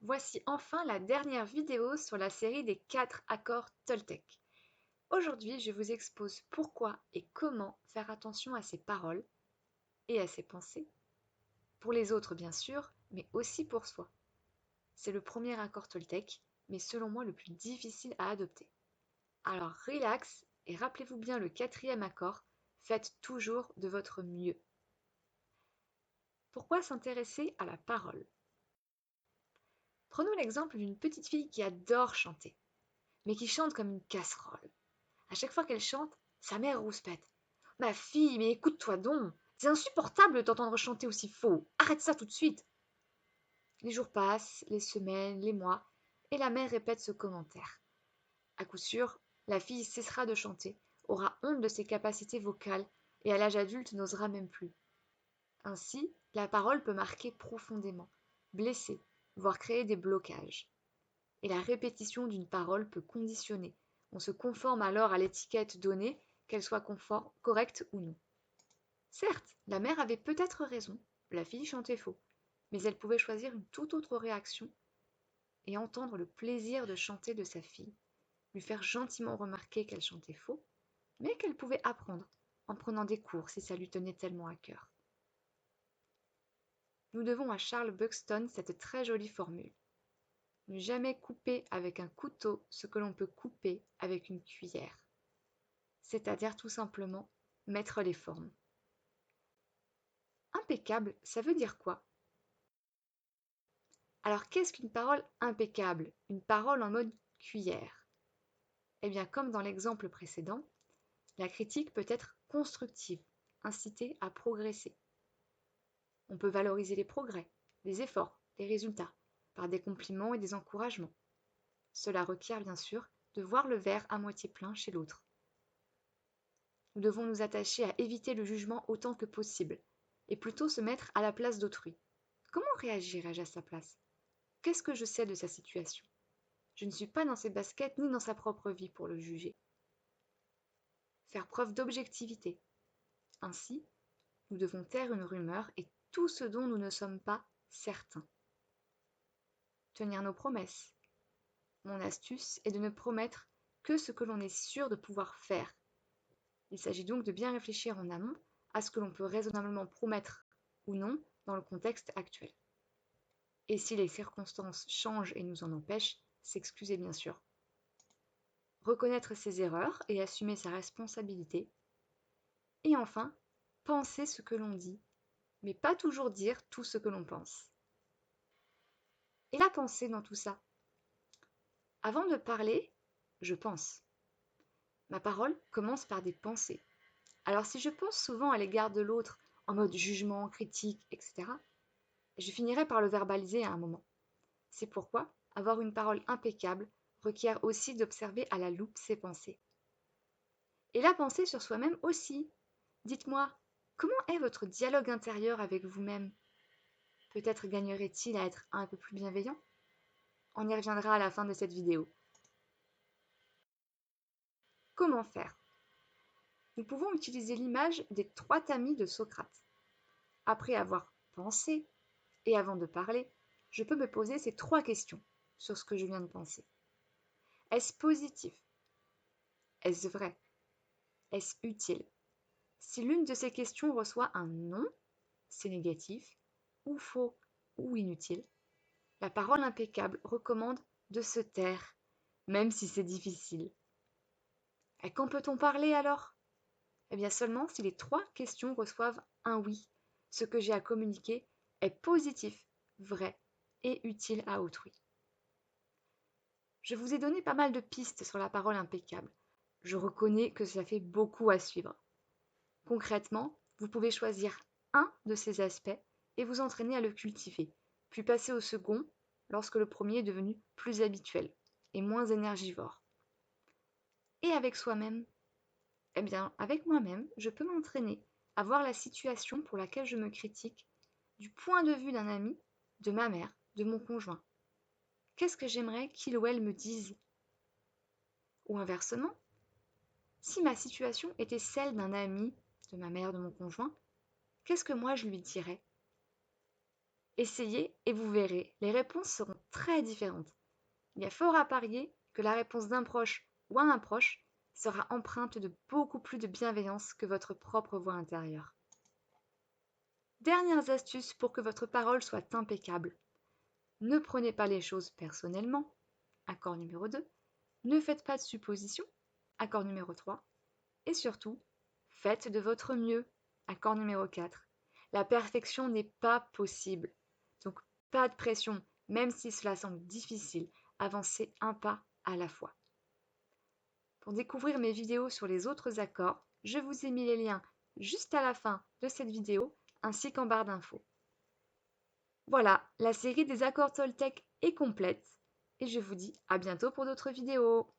Voici enfin la dernière vidéo sur la série des 4 accords Toltec. Aujourd'hui, je vous expose pourquoi et comment faire attention à ses paroles et à ses pensées, pour les autres bien sûr, mais aussi pour soi. C'est le premier accord Toltec, mais selon moi le plus difficile à adopter. Alors relax et rappelez-vous bien le 4e accord, faites toujours de votre mieux. Pourquoi s'intéresser à la parole ? Prenons l'exemple d'une petite fille qui adore chanter, mais qui chante comme une casserole. À chaque fois qu'elle chante, sa mère rouspète. Ma fille, mais écoute-toi donc, c'est insupportable de t'entendre chanter aussi faux. Arrête ça tout de suite. Les jours passent, les semaines, les mois, et la mère répète ce commentaire. À coup sûr, la fille cessera de chanter, aura honte de ses capacités vocales et à l'âge adulte n'osera même plus. Ainsi, la parole peut marquer profondément, blesser, voire créer des blocages. Et la répétition d'une parole peut conditionner. On se conforme alors à l'étiquette donnée, qu'elle soit correcte ou non. Certes, la mère avait peut-être raison, la fille chantait faux, mais elle pouvait choisir une toute autre réaction et entendre le plaisir de chanter de sa fille, lui faire gentiment remarquer qu'elle chantait faux, mais qu'elle pouvait apprendre en prenant des cours si ça lui tenait tellement à cœur. Nous devons à Charles Buxton cette très jolie formule. Ne jamais couper avec un couteau ce que l'on peut couper avec une cuillère. C'est-à-dire tout simplement mettre les formes. Impeccable, ça veut dire quoi ? Alors qu'est-ce qu'une parole impeccable ? Une parole en mode cuillère ? Eh bien, comme dans l'exemple précédent, la critique peut être constructive, inciter à progresser. On peut valoriser les progrès, les efforts, les résultats, par des compliments et des encouragements. Cela requiert bien sûr de voir le verre à moitié plein chez l'autre. Nous devons nous attacher à éviter le jugement autant que possible, et plutôt se mettre à la place d'autrui. Comment réagirais-je à sa place ? Qu'est-ce que je sais de sa situation ? Je ne suis pas dans ses baskets ni dans sa propre vie pour le juger. Faire preuve d'objectivité. Ainsi, nous devons taire une rumeur et tout ce dont nous ne sommes pas certains. Tenir nos promesses. Mon astuce est de ne promettre que ce que l'on est sûr de pouvoir faire. Il s'agit donc de bien réfléchir en amont à ce que l'on peut raisonnablement promettre ou non dans le contexte actuel. Et si les circonstances changent et nous en empêchent, s'excuser bien sûr. Reconnaître ses erreurs et assumer sa responsabilité. Et enfin, penser ce que l'on dit, mais pas toujours dire tout ce que l'on pense. Et la pensée dans tout ça ? Avant de parler, je pense. Ma parole commence par des pensées. Alors si je pense souvent à l'égard de l'autre en mode jugement, critique, etc., je finirai par le verbaliser à un moment. C'est pourquoi avoir une parole impeccable requiert aussi d'observer à la loupe ses pensées. Et la pensée sur soi-même aussi. Dites-moi, comment est votre dialogue intérieur avec vous-même ? Peut-être gagnerait-il à être un peu plus bienveillant ? On y reviendra à la fin de cette vidéo. Comment faire ? Nous pouvons utiliser l'image des 3 tamis de Socrate. Après avoir pensé et avant de parler, je peux me poser ces 3 questions sur ce que je viens de penser. Est-ce positif ? Est-ce vrai ? Est-ce utile ? Si l'une de ces questions reçoit un non, c'est négatif, ou faux, ou inutile, la parole impeccable recommande de se taire, même si c'est difficile. Et quand peut-on parler alors ? Eh bien seulement si les 3 questions reçoivent un oui, ce que j'ai à communiquer est positif, vrai et utile à autrui. Je vous ai donné pas mal de pistes sur la parole impeccable. Je reconnais que cela fait beaucoup à suivre. Concrètement, vous pouvez choisir un de ces aspects et vous entraîner à le cultiver, puis passer au second lorsque le premier est devenu plus habituel et moins énergivore. Et avec soi-même ? Eh bien, avec moi-même, je peux m'entraîner à voir la situation pour laquelle je me critique du point de vue d'un ami, de ma mère, de mon conjoint. Qu'est-ce que j'aimerais qu'il ou elle me dise ? Ou inversement, si ma situation était celle d'un ami, de ma mère, de mon conjoint, qu'est-ce que moi je lui dirais ? Essayez et vous verrez, les réponses seront très différentes. Il y a fort à parier que la réponse d'un proche ou à un proche sera empreinte de beaucoup plus de bienveillance que votre propre voix intérieure. Dernières astuces pour que votre parole soit impeccable. Ne prenez pas les choses personnellement. Accord numéro 2. Ne faites pas de suppositions. Accord numéro 3. Et surtout, faites de votre mieux. Accord numéro 4. La perfection n'est pas possible. Donc, pas de pression, même si cela semble difficile. Avancez un pas à la fois. Pour découvrir mes vidéos sur les autres accords, je vous ai mis les liens juste à la fin de cette vidéo ainsi qu'en barre d'infos. Voilà, la série des accords Toltec est complète et je vous dis à bientôt pour d'autres vidéos.